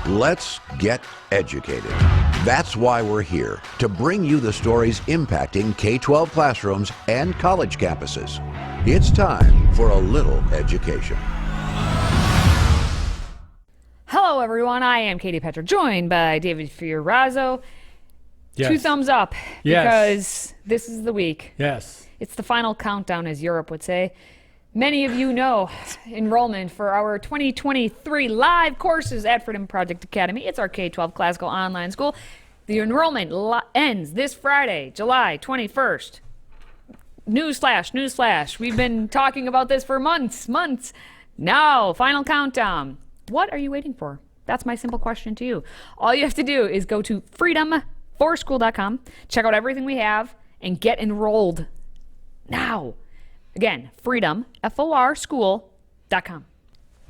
Let's get educated. That's why we're here, to bring you the stories impacting K-12 classrooms and college campuses. It's time for a little education. Hello, everyone. I am Katie Petra, joined by David Fiorazzo. Yes. 2 thumbs up, because this is the week. Yes. It's the final countdown, as Europe would say. Many of you know enrollment for our 2023 live courses at FreedomProject Academy. It's our K-12 classical online school. The enrollment ends this Friday, July 21st. Newsflash. We've been talking about this for months. Now, final countdown. What are you waiting for? That's my simple question to you. All you have to do is go to freedomforschool.com, check out everything we have, and get enrolled now. Again, freedom, FORschool.com.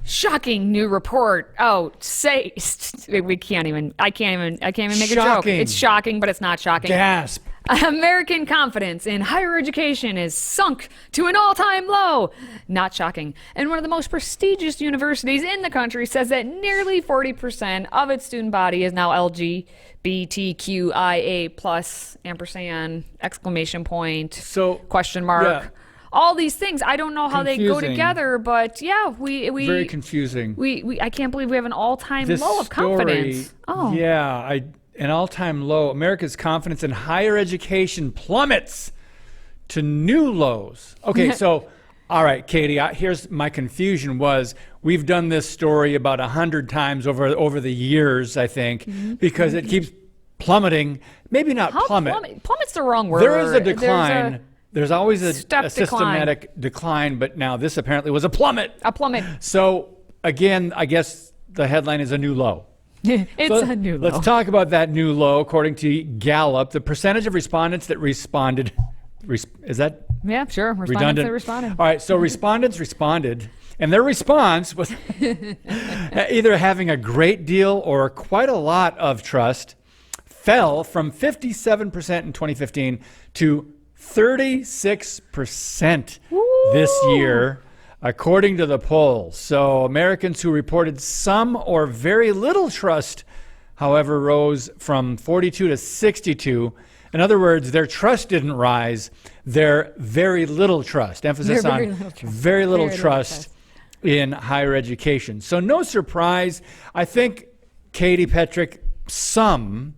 Shocking new report out. I can't even make a joke. It's shocking, but it's not shocking. Gasp. American confidence in higher education is sunk to an all-time low. Not shocking. And one of the most prestigious universities in the country says that nearly 40% of its student body is now LGBTQIA+, ampersand, exclamation point, question mark. Yeah. All these things, I don't know how they go together, but yeah, we very confusing. I can't believe we have an all-time This low of confidence. Story, an all-time low. America's confidence in higher education plummets to new lows. Okay, so, all right, Katie, here's my confusion was we've done this story about 100 times over the years, I think, because it keeps plummeting. Maybe not plummet. Plummet's the wrong word. There is a decline. There's always a systematic decline, but now this apparently was a plummet. So, again, I guess the headline is a new low. A new low. Let's talk about that new low. According to Gallup, the percentage of respondents that responded, is that redundant? That responded. All right, so respondents responded, and their response was either having a great deal or quite a lot of trust, fell from 57% in 2015 to 36% this year, according to the poll. So Americans who reported some or very little trust, however, rose from 42 to 62. In other words, their trust didn't rise, their very little trust. Emphasis on very little trust in higher education. So no surprise, I think, Katie Petrick, some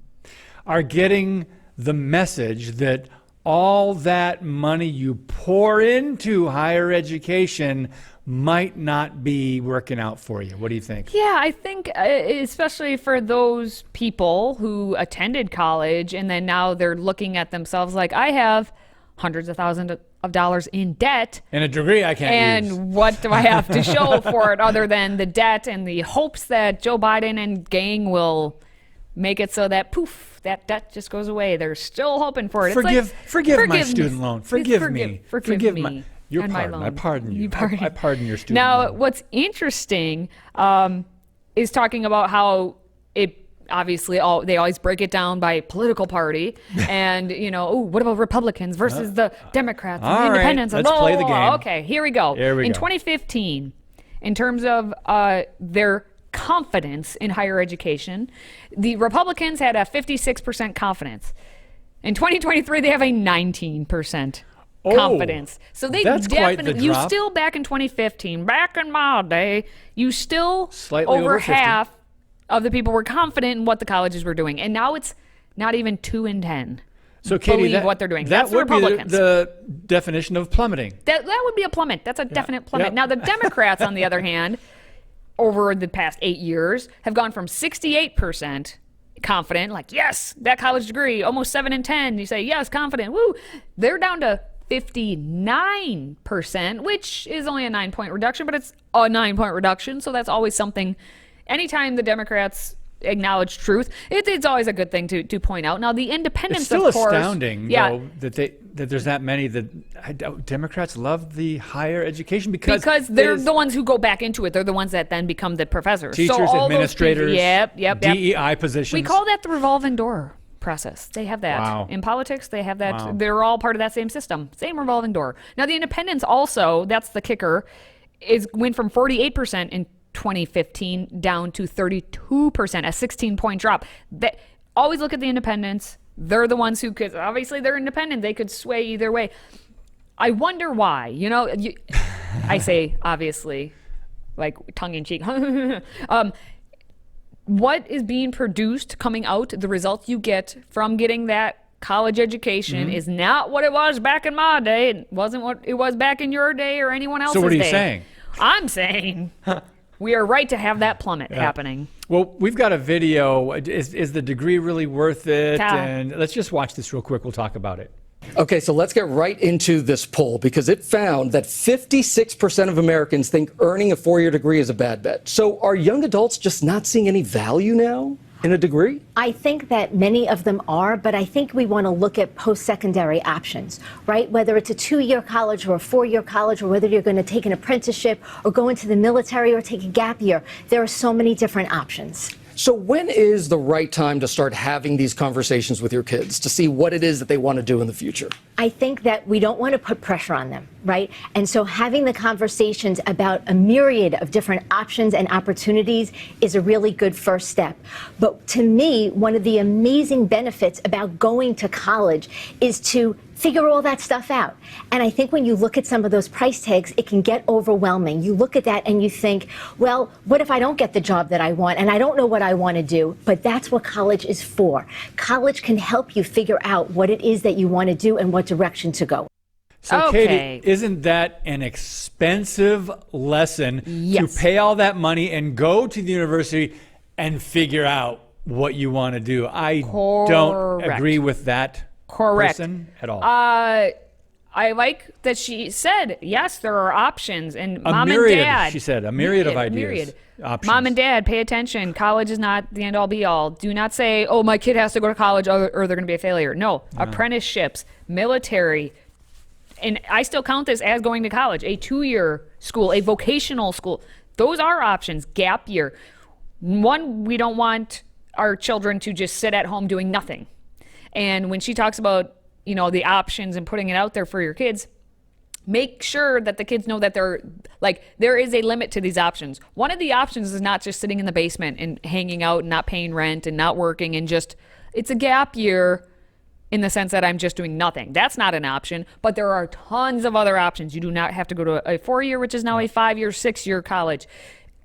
are getting the message that all that money you pour into higher education might not be working out for you. What do you think? Yeah, I think especially for those people who attended college and then now they're looking at themselves like, I have hundreds of thousands of dollars in debt. And a degree I can't use. And what do I have to show for it other than the debt and the hopes that Joe Biden and gang will make it so that poof, that debt just goes away. They're still hoping for it. Forgive my student loan. Forgive me. Forgive me. Your and pardon. My loan. I pardon you. I pardon your student now, loan. what's interesting is talking about how it obviously they always break it down by political party, and what about Republicans versus the Democrats and the Independents? Let's play the game. Okay, here we go. In 2015, in terms of their confidence in higher education, the Republicans had a 56% confidence. In 2023, they have a 19% confidence. So they definitely, you still back in 2015, back in my day, you still slightly over half of the people were confident in what the colleges were doing. And now it's not even 2 in 10. So Katie, what they're doing. That would be the definition of plummeting. That would be a plummet. That's a definite plummet. Yep. Now the Democrats, on the other hand, over the past 8 years, have gone from 68% confident, like, yes, that college degree, almost 7 in 10. You say, yes, confident, woo. They're down to 59%, which is only a 9-point reduction, but it's a 9-point reduction, so that's always something. Anytime the Democrats acknowledge truth, it's always a good thing to point out. Now, the independents, of course, it's still astounding, though, that there's that many that Democrats love the higher education because they're the ones who go back into it. They're the ones that then become the professors, teachers, administrators, yep. DEI positions. We call that the revolving door process. They have that. Wow. In politics, they have that. Wow. They're all part of that same system, same revolving door. Now, the independents also, that's the kicker, went from 48% in 2015 down to 32%, a 16-point drop. Always look at the independents. They're the ones who could, obviously they're independent. They could sway either way. I wonder why. I say obviously, like tongue in cheek. What is being produced coming out, the results you get from getting that college education is not what it was back in my day. It wasn't what it was back in your day or anyone else's day. So what are you saying? I'm saying we are right to have that plummet happening. Well, we've got a video. Is the degree really worth it? Yeah. And let's just watch this real quick. We'll talk about it. Okay, so let's get right into this poll because it found that 56% of Americans think earning a four-year degree is a bad bet. So are young adults just not seeing any value now in a degree? I think that many of them are, but I think we want to look at post-secondary options, right? Whether it's a 2-year college or a 4-year college, or whether you're going to take an apprenticeship or go into the military or take a gap year, there are so many different options. So when is the right time to start having these conversations with your kids to see what it is that they want to do in the future? I think that we don't want to put pressure on them, right? And so having the conversations about a myriad of different options and opportunities is a really good first step. But to me, one of the amazing benefits about going to college is to figure all that stuff out. And I think when you look at some of those price tags, it can get overwhelming. You look at that and you think, well, what if I don't get the job that I want and I don't know what I want to do? But that's what college is for. College can help you figure out what it is that you want to do and what direction to go. So, Okay. Katie, isn't that an expensive lesson Yes. to pay all that money and go to the university and figure out what you want to do? I don't Correct. agree with that person at all. I like that she said, yes, there are options. And A mom myriad, and dad. she said, a myriad of ideas, myriad. options. Mom and dad, pay attention. College is not the end all be all. Do not say, oh, my kid has to go to college or they're going to be a failure. No, apprenticeships, military. And I still count this as going to college, a 2-year school, a vocational school. Those are options. Gap year. One, we don't want our children to just sit at home doing nothing. And when she talks about, the options and putting it out there for your kids, make sure that the kids know that there is a limit to these options. One of the options is not just sitting in the basement and hanging out and not paying rent and not working and it's a gap year in the sense that I'm just doing nothing. That's not an option, but there are tons of other options. You do not have to go to a 4-year, which is now a 5-year, 6-year college.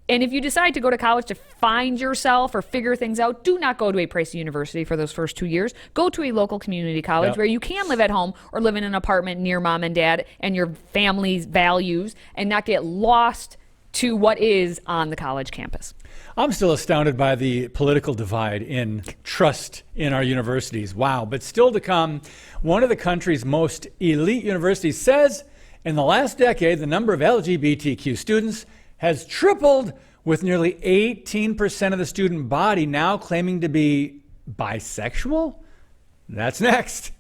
And if you decide to go to college to find yourself or figure things out, do not go to a pricey university for those first 2 years. Go to a local community college where you can live at home or live in an apartment near mom and dad and your family's values and not get lost to what is on the college campus. I'm still astounded by the political divide in trust in our universities. Wow. But still to come, one of the country's most elite universities says in the last decade, the number of LGBTQ students has tripled, with nearly 18% of the student body now claiming to be bisexual? That's next.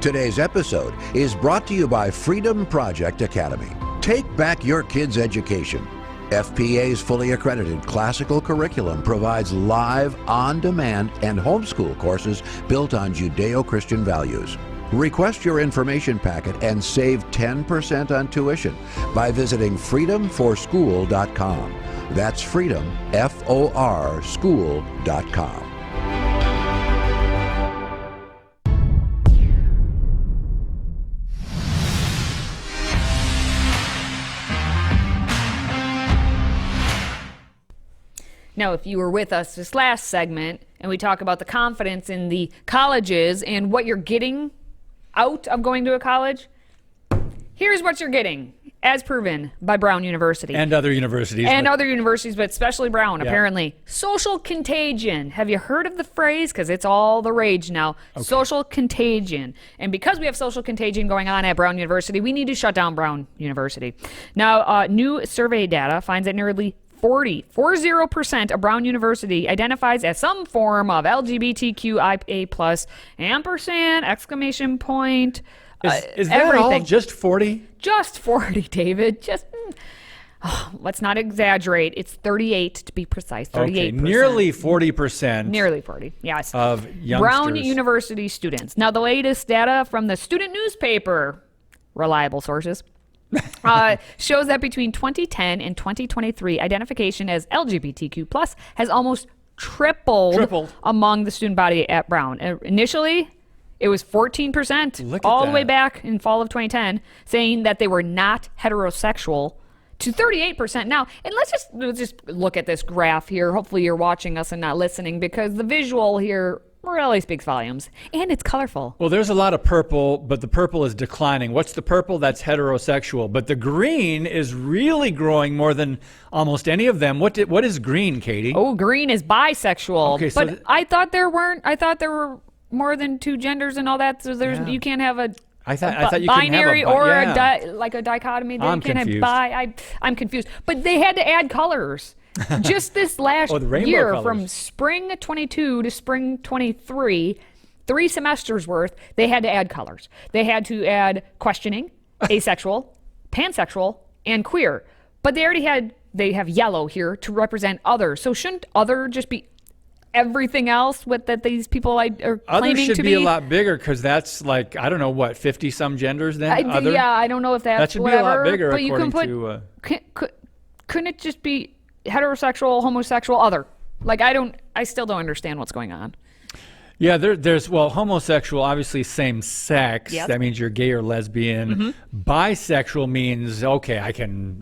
Today's episode is brought to you by FreedomProject Academy. Take back your kids' education. FPA's fully accredited classical curriculum provides live, on-demand, and homeschool courses built on Judeo-Christian values. Request your information packet and save 10% on tuition by visiting freedomforschool.com. That's freedom, F-O-R, school.com. Now, if you were with us this last segment and we talk about the confidence in the colleges and what you're getting out of going to a college, here's what you're getting, as proven by Brown University. And other universities. Other universities, but especially Brown, apparently. Social contagion. Have you heard of the phrase? Because it's all the rage now. Okay. Social contagion. And because we have social contagion going on at Brown University, we need to shut down Brown University. Now, new survey data finds that nearly 40% of Brown University identifies as some form of LGBTQIA+, ampersand, exclamation point. Is that everything. all? Just 40? Just 40, David. Let's not exaggerate. It's 38 to be precise. 38%. Okay, nearly 40%. Nearly 40, yes. Of youngsters. Brown University students. Now, the latest data from the student newspaper, reliable sources, shows that between 2010 and 2023, identification as LGBTQ plus has almost tripled among the student body at Brown. Initially, it was 14% all the way back in fall of 2010, saying that they were not heterosexual, to 38% now. And let's just look at this graph here. Hopefully you're watching us and not listening, because the visual here really speaks volumes, and it's colorful. Well, there's a lot of purple, but the purple is declining. What's the purple? That's heterosexual. But the green is really growing more than almost any of them. What is green, Katie? Oh, green is bisexual. Okay, so but I thought there were more than two genders and all that. So you can't have a I thought you couldn't binary have a, or yeah. like a dichotomy. I'm can't confused. have I'm confused. But they had to add colors. Just this last the rainbow year, colors. from spring 22 to spring 23, 3 semesters worth, they had to add colors. They had to add questioning, asexual, pansexual, and queer. But they have yellow here to represent other. So shouldn't other just be everything else that these people are claiming Other should to be a lot bigger, because that's like, I don't know, what, 50 some genders then? Other? Yeah, I don't know if that's that should whatever, be a lot bigger, but you can according put, couldn't it just be heterosexual, homosexual, other? Like, I still don't understand what's going on. Yeah, there's homosexual, obviously same sex. Yep. That means you're gay or lesbian. Bisexual means, okay, I can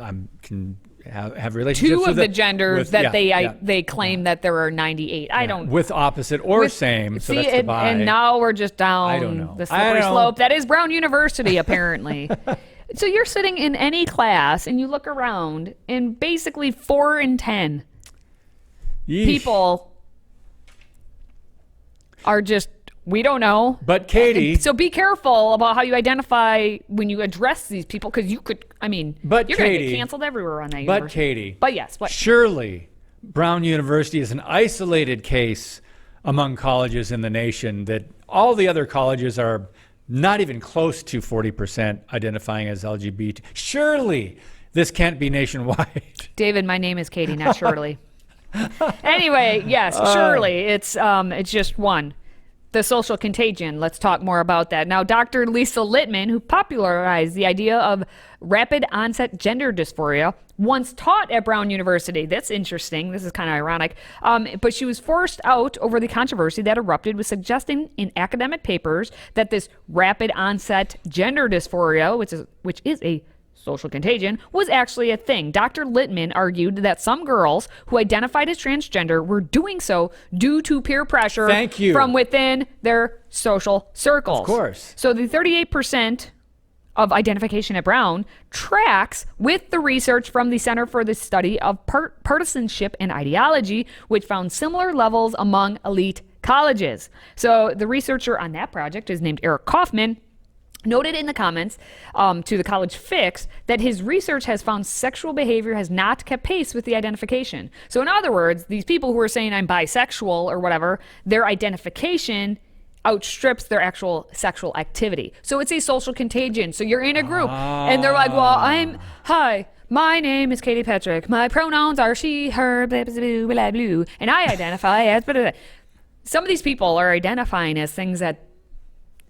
have relationships Two with of the genders that they claim that there are 98. I don't. With opposite or same. So that's the bi. And now we're just down I don't know. the slippery slope. That is Brown University, apparently. So you're sitting in any class and you look around, and basically 4 in 10 Yeesh. people are just, we don't know. But Katie, So be careful about how you identify when you address these people, because you could, you're going to get canceled everywhere on that university. But Katie. But yes, what? Surely Brown University is an isolated case among colleges in the nation, that all the other colleges are not even close to 40% identifying as LGBT. Surely this can't be nationwide. David, my name is Katie, not Shirley. Anyway, yes, surely it's just one. The social contagion. Let's talk more about that. Now, Dr. Lisa Littman, who popularized the idea of rapid onset gender dysphoria, once taught at Brown University. That's interesting. This is kind of ironic. But she was forced out over the controversy that erupted with suggesting in academic papers that this rapid onset gender dysphoria, which is a social contagion, was actually a thing. Dr. Littman argued that some girls who identified as transgender were doing so due to peer pressure from within their social circles. Of course. So the 38% of identification at Brown tracks with the research from the Center for the Study of Partisanship and Ideology, which found similar levels among elite colleges. So the researcher on that project is named Eric Kaufman, noted in the comments to the College Fix that his research has found sexual behavior has not kept pace with the identification. So in other words, these people who are saying I'm bisexual or whatever, their identification outstrips their actual sexual activity. So it's a social contagion. So you're in a group and they're like, well, hi, my name is Katie Petrick. My pronouns are she, her, blah, blah, blah, blah, blah, and I identify as blah, blah, blah. Some of these people are identifying as things that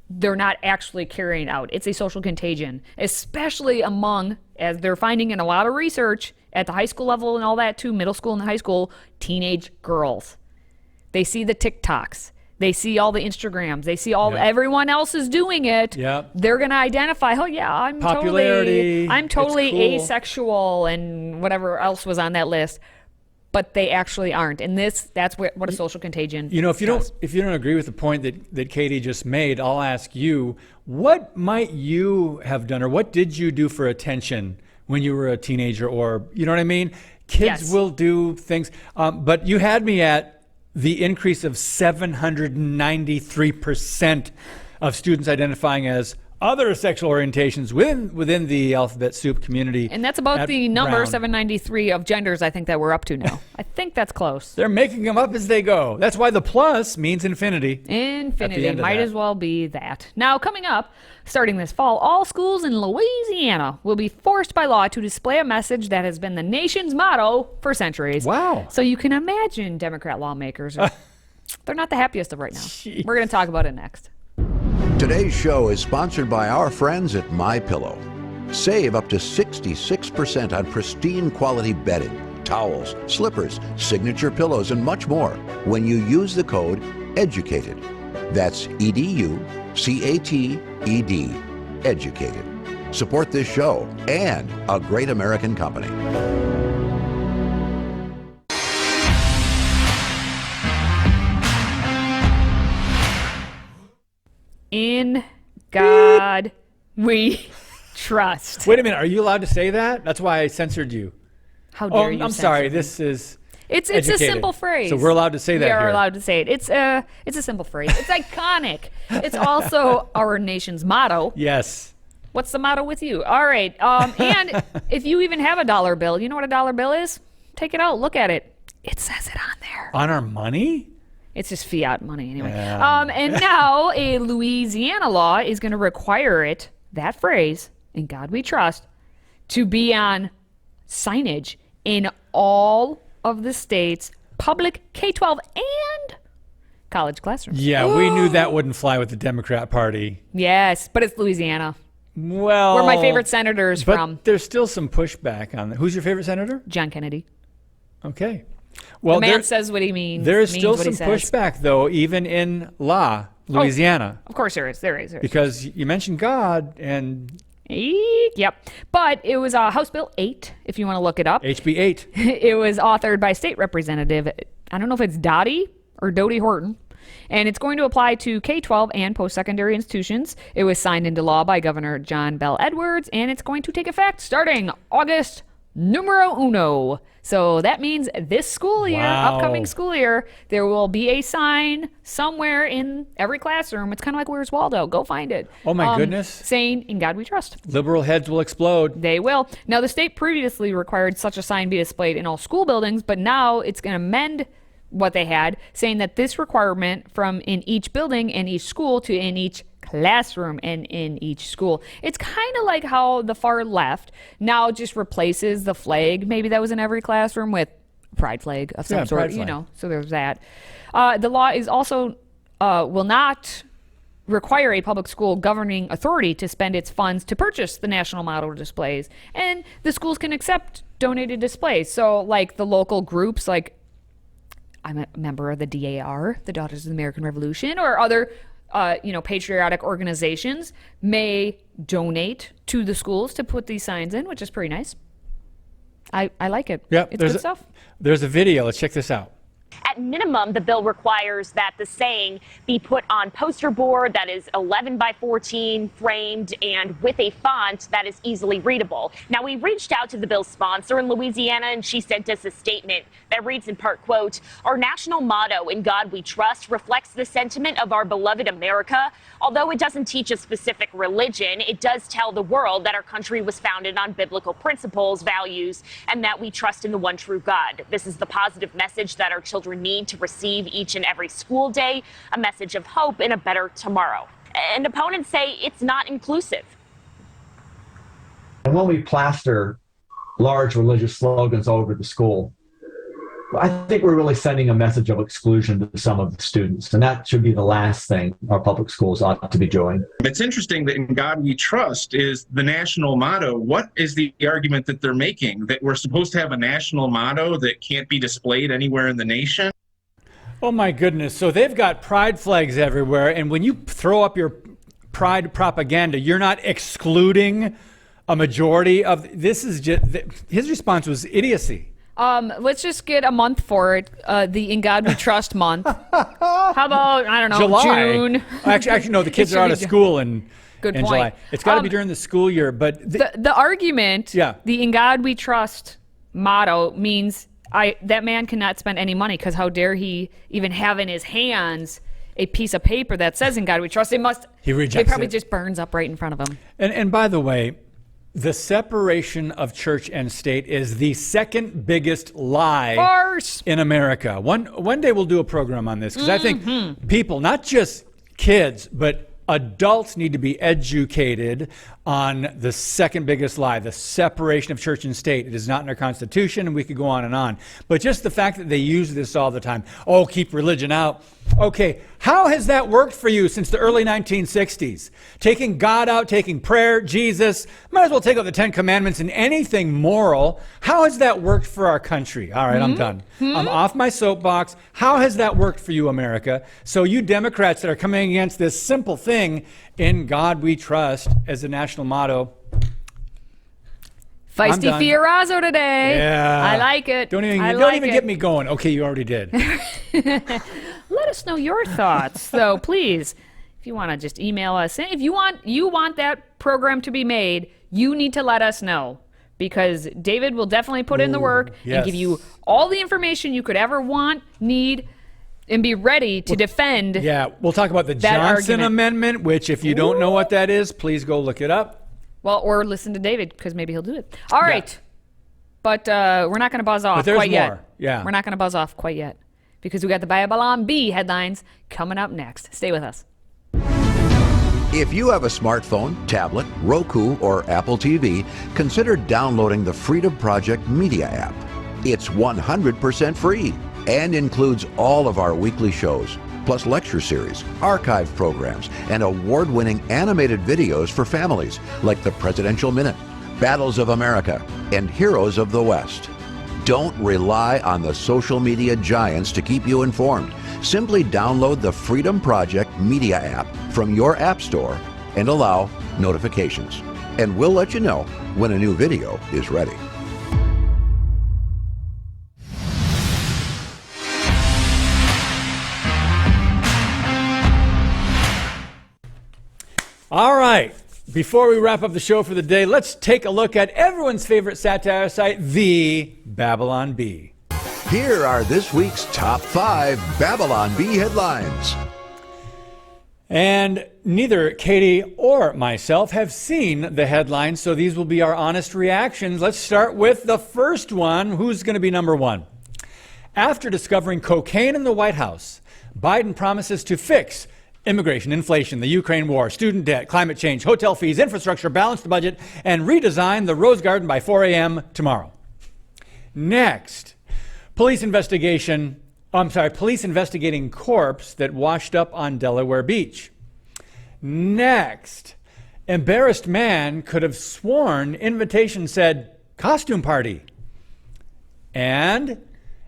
they're not actually carrying out. It's a social contagion, especially among, as they're finding in a lot of research at the high school level and all that too, middle school and high school, teenage girls. They see the TikToks. They see all the Instagrams. They see everyone else is doing it. Yep. They're going to identify, oh yeah, I'm totally cool. Asexual and whatever else was on that list. But they actually aren't, and that's what a social contagion. If you don't agree with the point that Katie just made, I'll ask you, what might you have done, or what did you do for attention when you were a teenager, or you know what I mean? Kids will do things, but you had me at the increase of 793% of students identifying as other sexual orientations within the alphabet soup community. And that's about the number, Brown. 793 of genders I think that we're up to now. I think that's close. They're making them up as they go. That's why the plus means infinity. Infinity might as well be that. Now, coming up, starting this fall, all schools in Louisiana will be forced by law to display a message that has been the nation's motto for centuries. Wow. So you can imagine Democrat lawmakers, they're not the happiest of right now. Jeez. We're going to talk about it next. Today's show is sponsored by our friends at MyPillow. Save up to 66% on pristine quality bedding, towels, slippers, signature pillows, and much more when you use the code EDUCATED. That's EDUCATED. Educated. Support this show and a great American company. In God we trust. Wait a minute. Are you allowed to say that? That's why I censored you. How dare you? I'm sorry. censor me? This is. It's a educated. simple phrase. So we're allowed to say that We are here. allowed to say it. It's a simple phrase. It's iconic. It's also our nation's motto. Yes. What's the motto with you? All right. And if you even have a dollar bill, you know what a dollar bill is? Take it out. Look at it. It says it on there. On our money? It's just fiat money anyway. Yeah. And now a Louisiana law is going to require it, that phrase, "In God We Trust," to be on signage in all of the state's public K-12 and college classrooms. Yeah, we knew that wouldn't fly with the Democrat Party. Yes, but it's Louisiana. Well, Where my favorite senator is but from. there's still some pushback on that. Who's your favorite senator? John Kennedy. Okay. Well, The man says what he means. There is means still what he some says. pushback, though, even in Louisiana. Of course there is. There is. Because you mentioned God and Eek, yep. But it was House Bill 8, if you want to look it up. HB 8. It was authored by State Representative, I don't know if it's Dottie or Dodie Horton, and it's going to apply to K-12 and post-secondary institutions. It was signed into law by Governor John Bell Edwards, and it's going to take effect starting August numero uno. So that means this school year, Wow. upcoming school year, there will be a sign somewhere in every classroom. It's kind of like Where's Waldo? Go find it. Oh, my goodness. Saying, "In God We Trust." Liberal heads will explode. They will. Now, the state previously required such a sign be displayed in all school buildings, but now it's going to amend what they had, saying that this requirement from in each building and each school to in each classroom and in each school. It's kind of like how the far left now just replaces the flag, maybe that was in every classroom, with a pride flag of some sort, pride you flag. know, so there's that. The law is also will not require a public school governing authority to spend its funds to purchase the national motto displays, and the schools can accept donated displays. So like the local groups, like I'm a member of the DAR, the Daughters of the American Revolution, or other patriotic organizations may donate to the schools to put these signs in, which is pretty nice. I like it. Yeah, It's good stuff. There's a video. Let's check this out. At minimum, the bill requires that the saying be put on poster board that is 11 by 14, framed, and with a font that is easily readable. Now, we reached out to the bill's sponsor in Louisiana, and she sent us a statement that reads in part, quote, "Our national motto, In God We Trust, reflects the sentiment of our beloved America. Although it doesn't teach a specific religion, it does tell the world that our country was founded on biblical principles, values, and that we trust in the one true God. This is the positive message that our children need to receive each and every school day, a message of hope and a better tomorrow." And opponents say it's not inclusive. And when we plaster large religious slogans over the school, I think we're really sending a message of exclusion to some of the students, and that should be the last thing our public schools ought to be doing. It's interesting that In God We Trust is the national motto. What is the argument that they're making? That we're supposed to have a national motto that can't be displayed anywhere in the nation? Oh, my goodness. So they've got pride flags everywhere, and when you throw up your pride propaganda, you're not excluding a majority of this. Is just his response was idiocy. Let's just get a month for it. The In God We Trust month. How about, I don't know, July. June? Actually, no. The kids It are out should of be school in Good point. July. It's got to be during the school year. But The argument, Yeah. the In God We Trust motto means that man cannot spend any money, because how dare he even have in his hands a piece of paper that says In God We Trust? He rejects it probably it. just burns up right in front of him. And by the way, the separation of church and state is the second biggest lie Farce. in America. One day we'll do a program on this, because I Mm-hmm. think people, not just kids, but adults need to be educated on the second biggest lie, the separation of church and state. It is not in our Constitution, and we could go on and on. But just the fact that they use this all the time, oh, keep religion out. Okay, how has that worked for you since the early 1960s? Taking God out, taking prayer, Jesus, might as well take out the 10 Commandments and anything moral. How has that worked for our country? All right, I'm done. I'm off my soapbox. How has that worked for you, America? So you Democrats that are coming against this simple thing, in God we trust, as a national motto. Feisty Fiorazzo today. Yeah. I like it. Don't even get me going. Okay, you already did. Let us know your thoughts, though, please. If you want to just email us, if you want that program to be made, you need to let us know, because David will definitely put in the work and give you all the information you could ever want, need, and be ready to defend. Yeah, we'll talk about the Johnson Amendment, which if you don't know what that is, please go look it up. Well, or listen to David, because maybe he'll do it. All right. But we're not going to buzz off quite yet. Yeah. We're not going to buzz off quite yet, because we got the Babylon Bee headlines coming up next. Stay with us. If you have a smartphone, tablet, Roku, or Apple TV, consider downloading the Freedom Project Media app. It's 100% free and includes all of our weekly shows, plus lecture series, archive programs, and award-winning animated videos for families like the Presidential Minute, Battles of America, and Heroes of the West. Don't rely on the social media giants to keep you informed. Simply download the Freedom Project Media app from your app store and allow notifications. And we'll let you know when a new video is ready. All right. Before we wrap up the show for the day, let's take a look at everyone's favorite satire site, the Babylon Bee. Here are this week's top 5 Babylon Bee headlines. And neither Katie or myself have seen the headlines, so these will be our honest reactions. Let's start with the first one. Who's going to be number 1? After discovering cocaine in the White House, Biden promises to fix immigration, inflation, the Ukraine war, student debt, climate change, hotel fees, infrastructure, balance the budget, and redesign the Rose Garden by 4 a.m. tomorrow. Next, police investigating corpse that washed up on Delaware Beach. Next, embarrassed man could have sworn invitation said costume party. And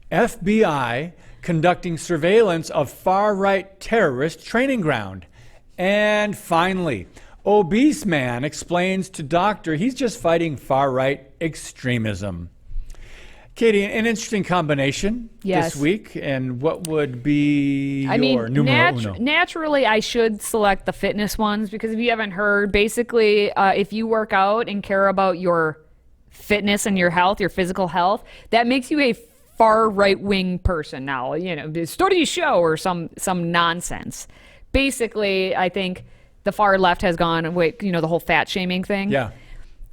FBI conducting surveillance of far-right terrorist training ground. And finally, obese man explains to doctor he's just fighting far-right extremism. Katie, an interesting combination this week, and what would be your numero uno? Naturally, I should select the fitness ones, because if you haven't heard, basically, if you work out and care about your fitness and your health, your physical health, that makes you a far right-wing person now. You know, studies show, or some nonsense. Basically, I think the far left has gone away, the whole fat shaming thing. Yeah.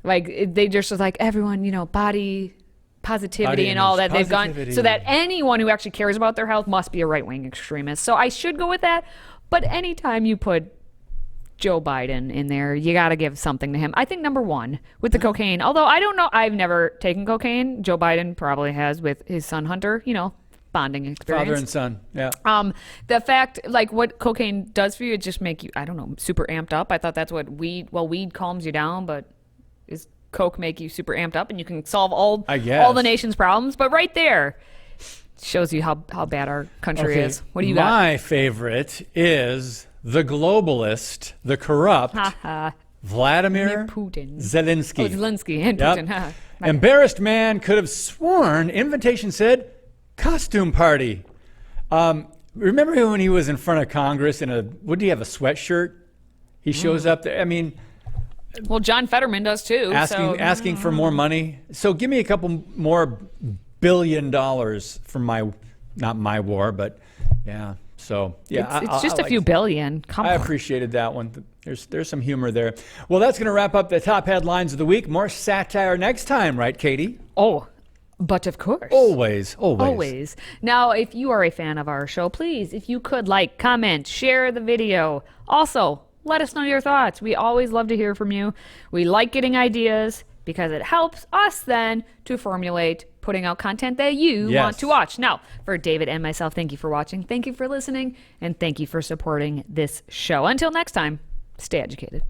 Like, they just was like, everyone, body positivity and all that. They've gone so that anyone who actually cares about their health must be a right-wing extremist. So I should go with that. But anytime you put Joe Biden in there, you got to give something to him. I think number 1 with the cocaine, although I don't know, I've never taken cocaine. Joe Biden probably has with his son Hunter, bonding experience. Father and son, yeah. The fact, like, what cocaine does for you, it just make you, I don't know, super amped up. I thought that's what weed calms you down, but is coke make you super amped up and you can solve all the nation's problems? But right there shows you how bad our country is. What do you got? My favorite is the globalist, the corrupt, Vladimir Putin. Zelensky. Oh, Zelensky and Putin. Embarrassed man could have sworn invitation said costume party. Remember when he was in front of Congress would he have a sweatshirt? He shows up there. I mean, well, John Fetterman does too. Asking for more money. So give me a couple more $1 billion for not my war, but yeah. So yeah, it's just a few billion. Come on. I appreciated that one. There's some humor there. Well, that's going to wrap up the top headlines of the week. More satire next time, right, Katie? Oh, but of course. Always. Now, if you are a fan of our show, please, if you could like, comment, share the video. Also, let us know your thoughts. We always love to hear from you. We like getting ideas because it helps us then to formulate putting out content that you Yes. want to watch. Now, for David and myself, thank you for watching. Thank you for listening. And thank you for supporting this show. Until next time, stay educated.